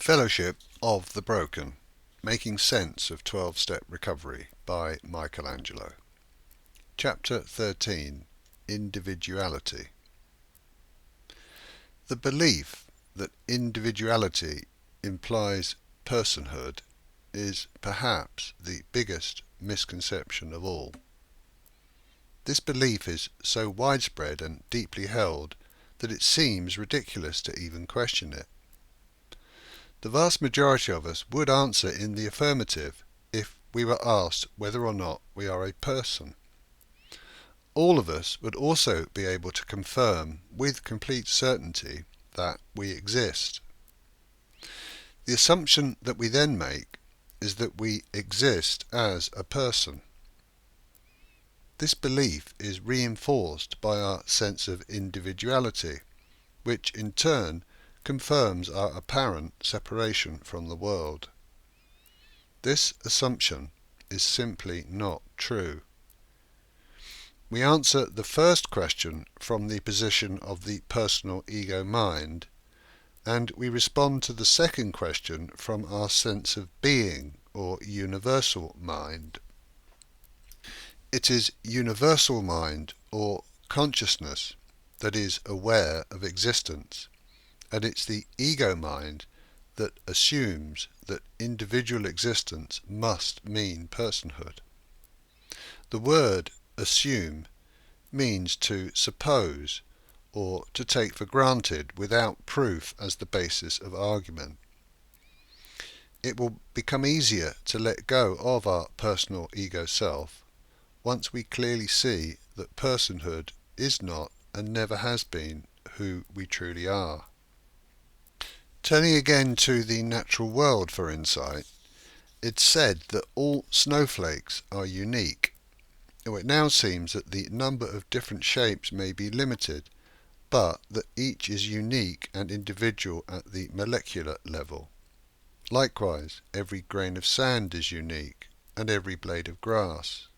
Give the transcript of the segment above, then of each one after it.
Fellowship of the Broken, Making Sense of 12-Step Recovery by Angelo. Chapter 13. Individuality. The belief that individuality implies personhood is perhaps the biggest misconception of all. This belief is so widespread and deeply held that it seems ridiculous to even question it. The vast majority of us would answer in the affirmative if we were asked whether or not we are a person. All of us would also be able to confirm with complete certainty that we exist. The assumption that we then make is that we exist as a person. This belief is reinforced by our sense of individuality, which in turn confirms our apparent separation from the world. This assumption is simply not true. We answer the first question from the position of the personal ego-mind, and we respond to the second question from our sense of being or universal mind. It is universal mind or consciousness that is aware of existence, and it's the ego mind that assumes that individual existence must mean personhood. The word assume means to suppose or to take for granted without proof as the basis of argument. It will become easier to let go of our personal ego self once we clearly see that personhood is not and never has been who we truly are. Turning again to the natural world for insight, it's said that all snowflakes are unique. It now seems that the number of different shapes may be limited, but that each is unique and individual at the molecular level. Likewise, every grain of sand is unique, and every blade of grass.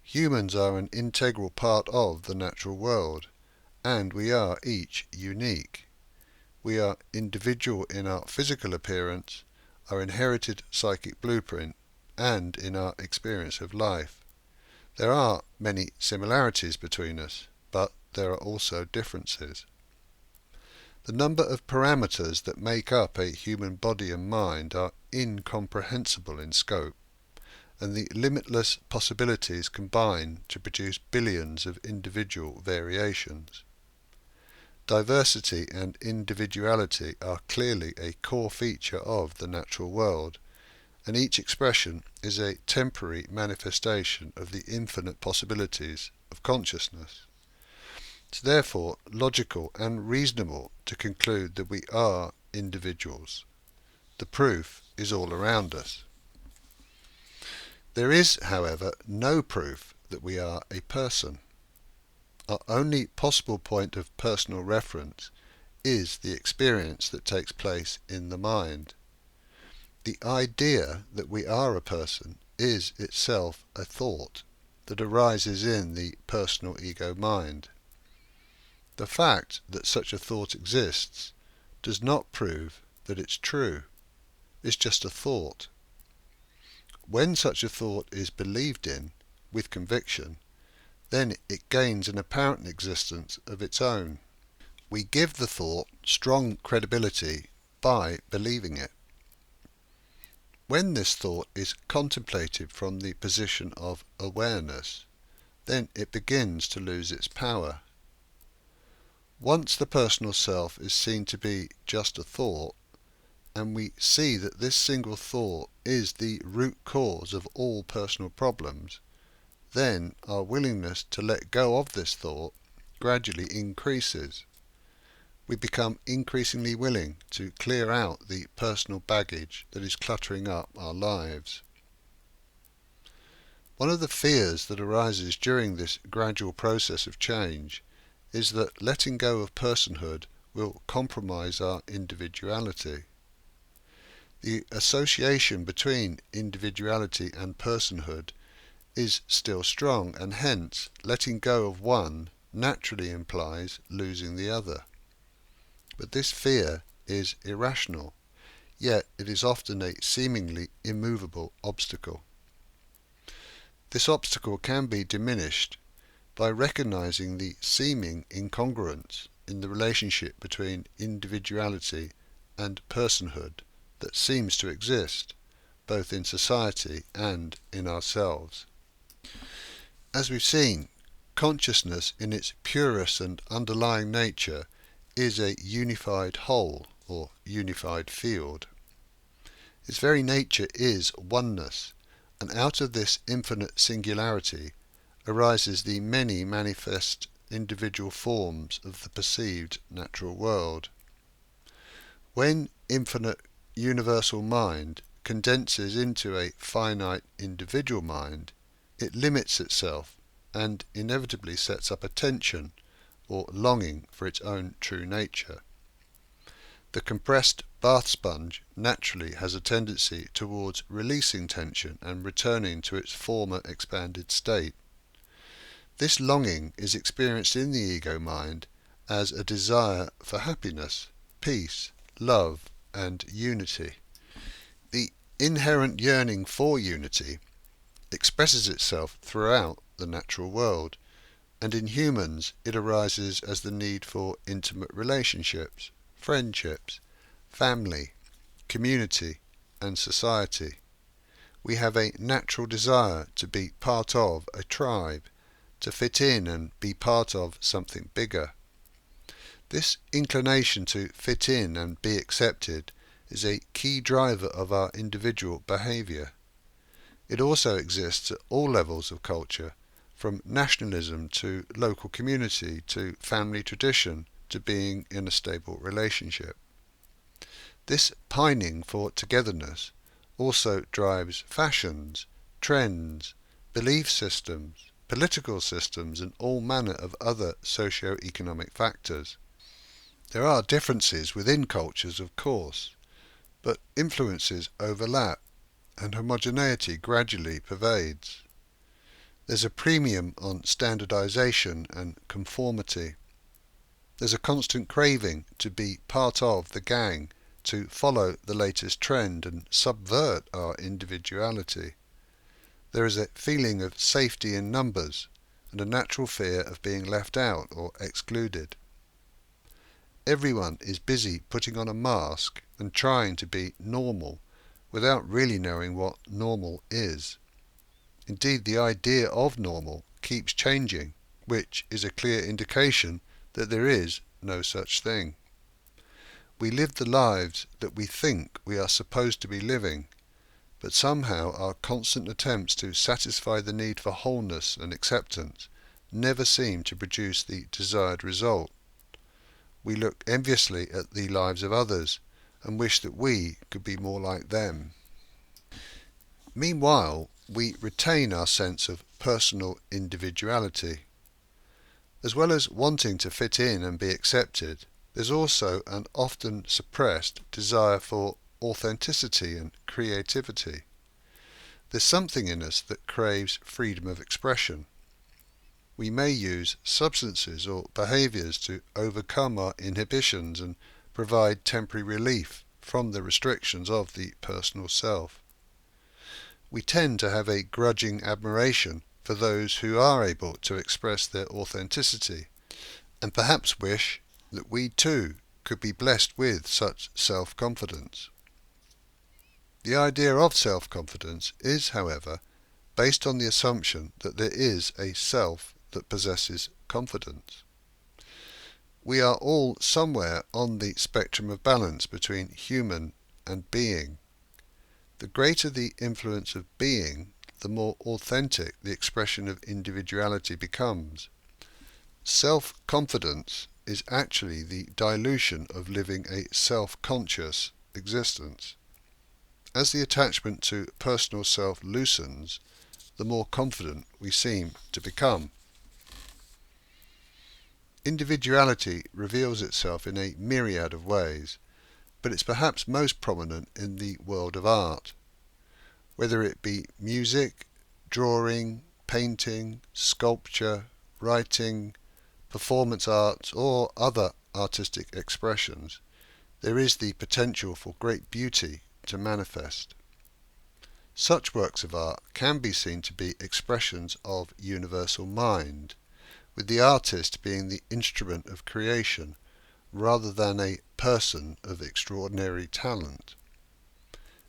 Humans are an integral part of the natural world, and we are each unique. We are individual in our physical appearance, our inherited psychic blueprint, and in our experience of life. There are many similarities between us, but there are also differences. The number of parameters that make up a human body and mind are incomprehensible in scope, and the limitless possibilities combine to produce billions of individual variations. Diversity and individuality are clearly a core feature of the natural world, and each expression is a temporary manifestation of the infinite possibilities of consciousness. It's therefore logical and reasonable to conclude that we are individuals. The proof is all around us. There is, however, no proof that we are a person. Our only possible point of personal reference is the experience that takes place in the mind. The idea that we are a person is itself a thought that arises in the personal ego mind. The fact that such a thought exists does not prove that it's true. It's just a thought. When such a thought is believed in with conviction, then it gains an apparent existence of its own. We give the thought strong credibility by believing it. When this thought is contemplated from the position of awareness, then it begins to lose its power. Once the personal self is seen to be just a thought, and we see that this single thought is the root cause of all personal problems, then our willingness to let go of this thought gradually increases. We become increasingly willing to clear out the personal baggage that is cluttering up our lives. One of the fears that arises during this gradual process of change is that letting go of personhood will compromise our individuality. The association between individuality and personhood is still strong, and hence letting go of one naturally implies losing the other. But this fear is irrational. yet it is often a seemingly immovable obstacle. This obstacle can be diminished by recognizing the seeming incongruence in the relationship between individuality and personhood that seems to exist, both in society and in ourselves. As we've seen, consciousness in its purest and underlying nature is a unified whole or unified field. Its very nature is oneness, and out of this infinite singularity arises the many manifest individual forms of the perceived natural world. When infinite universal mind condenses into a finite individual mind, it limits itself and inevitably sets up a tension or longing for its own true nature. The compressed bath sponge naturally has a tendency towards releasing tension and returning to its former expanded state. This longing is experienced in the ego mind as a desire for happiness, peace, love, and unity. The inherent yearning for unity expresses itself throughout the natural world, and in humans it arises as the need for intimate relationships, friendships, family, community, and society. We have a natural desire to be part of a tribe, to fit in and be part of something bigger. This inclination to fit in and be accepted is a key driver of our individual behaviour. It also exists at all levels of culture, from nationalism to local community to family tradition to being in a stable relationship. This pining for togetherness also drives fashions, trends, belief systems, political systems, and all manner of other socio-economic factors. There are differences within cultures, of course, but influences overlap and homogeneity gradually pervades. There's a premium on standardization and conformity. There's a constant craving to be part of the gang, to follow the latest trend and subvert our individuality. There is a feeling of safety in numbers and a natural fear of being left out or excluded. Everyone is busy putting on a mask and trying to be normal without really knowing what normal is. Indeed, the idea of normal keeps changing, which is a clear indication that there is no such thing. We live the lives that we think we are supposed to be living, but somehow our constant attempts to satisfy the need for wholeness and acceptance never seem to produce the desired result. We look enviously at the lives of others and wish that we could be more like them. Meanwhile, we retain our sense of personal individuality. As well as wanting to fit in and be accepted, there's also an often suppressed desire for authenticity and creativity. There's something in us that craves freedom of expression. We may use substances or behaviours to overcome our inhibitions and provide temporary relief from the restrictions of the personal self. We tend to have a grudging admiration for those who are able to express their authenticity, and perhaps wish that we too could be blessed with such self-confidence. The idea of self-confidence is, however, based on the assumption that there is a self that possesses confidence. We are all somewhere on the spectrum of balance between human and being. The greater the influence of being, the more authentic the expression of individuality becomes. Self-confidence is actually the dilution of living a self-conscious existence. As the attachment to personal self loosens, the more confident we seem to become. Individuality reveals itself in a myriad of ways, but it's perhaps most prominent in the world of art. Whether it be music, drawing, painting, sculpture, writing, performance arts, or other artistic expressions, there is the potential for great beauty to manifest. Such works of art can be seen to be expressions of universal mind, with the artist being the instrument of creation rather than a person of extraordinary talent.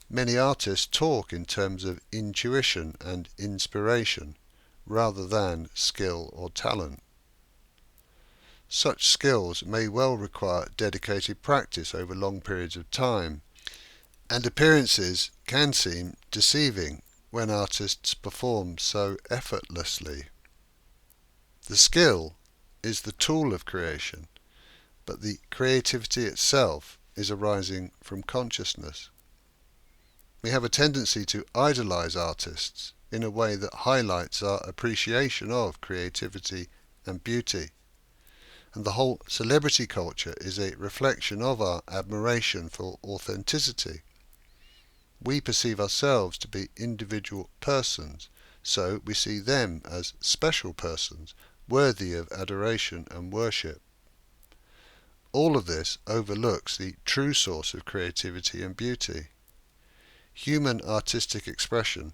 Many artists talk in terms of intuition and inspiration rather than skill or talent. Such skills may well require dedicated practice over long periods of time, and appearances can seem deceiving when artists perform so effortlessly. The skill is the tool of creation, but the creativity itself is arising from consciousness. We have a tendency to idolize artists in a way that highlights our appreciation of creativity and beauty, and the whole celebrity culture is a reflection of our admiration for authenticity. We perceive ourselves to be individual persons, so we see them as special persons, worthy of adoration and worship. All of this overlooks the true source of creativity and beauty. Human artistic expression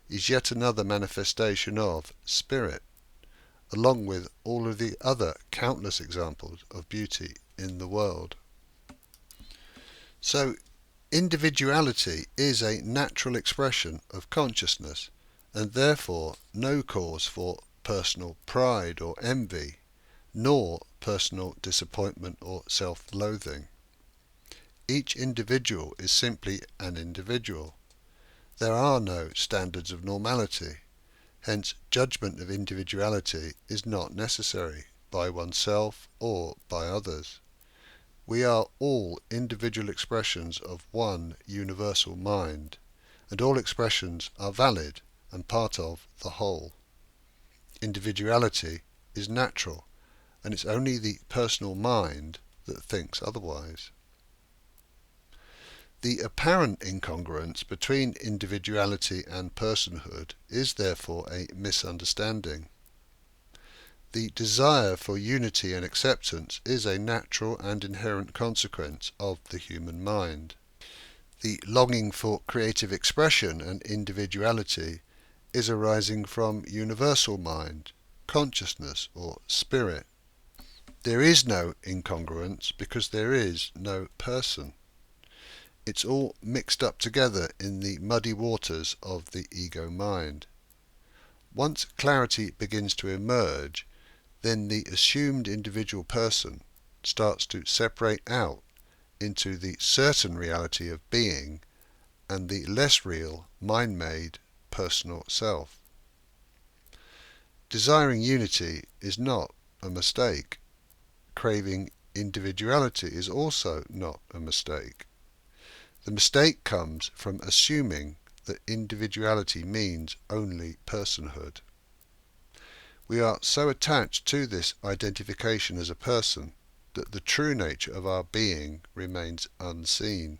is yet another manifestation of spirit, along with all of the other countless examples of beauty in the world. So, individuality is a natural expression of consciousness, and therefore no cause for personal pride or envy, nor personal disappointment or self-loathing. Each individual is simply an individual. There are no standards of normality. Hence, judgment of individuality is not necessary by oneself or by others. We are all individual expressions of one universal mind, and all expressions are valid and part of the whole. Individuality is natural, and it's only the personal mind that thinks otherwise. The apparent incongruence between individuality and personhood is therefore a misunderstanding. The desire for unity and acceptance is a natural and inherent consequence of the human mind. The longing for creative expression and individuality is arising from universal mind, consciousness or spirit. There is no incongruence because there is no person. It's all mixed up together in the muddy waters of the ego mind. Once clarity begins to emerge, then the assumed individual person starts to separate out into the certain reality of being and the less real, mind-made, personal self. Desiring unity is not a mistake. Craving individuality is also not a mistake. The mistake comes from assuming that individuality means only personhood. We are so attached to this identification as a person that the true nature of our being remains unseen.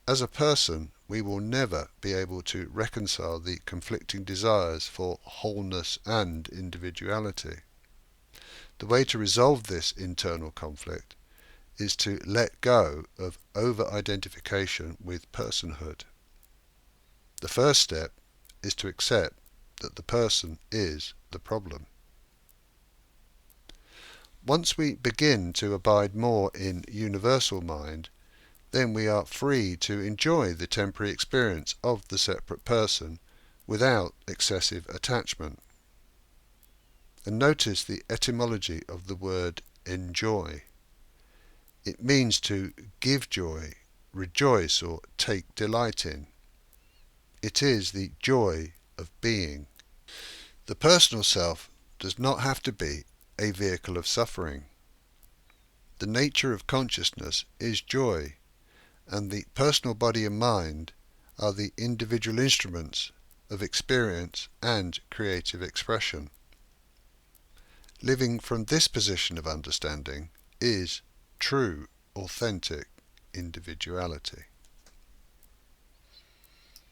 As a person, we will never be able to reconcile the conflicting desires for wholeness and individuality. The way to resolve this internal conflict is to let go of over-identification with personhood. The first step is to accept that the person is the problem. Once we begin to abide more in universal mind, then we are free to enjoy the temporary experience of the separate person without excessive attachment. And notice the etymology of the word enjoy. It means to give joy, rejoice, or take delight in. It is the joy of being. The personal self does not have to be a vehicle of suffering. The nature of consciousness is joy, and the personal body and mind are the individual instruments of experience and creative expression. Living from this position of understanding is true, authentic individuality.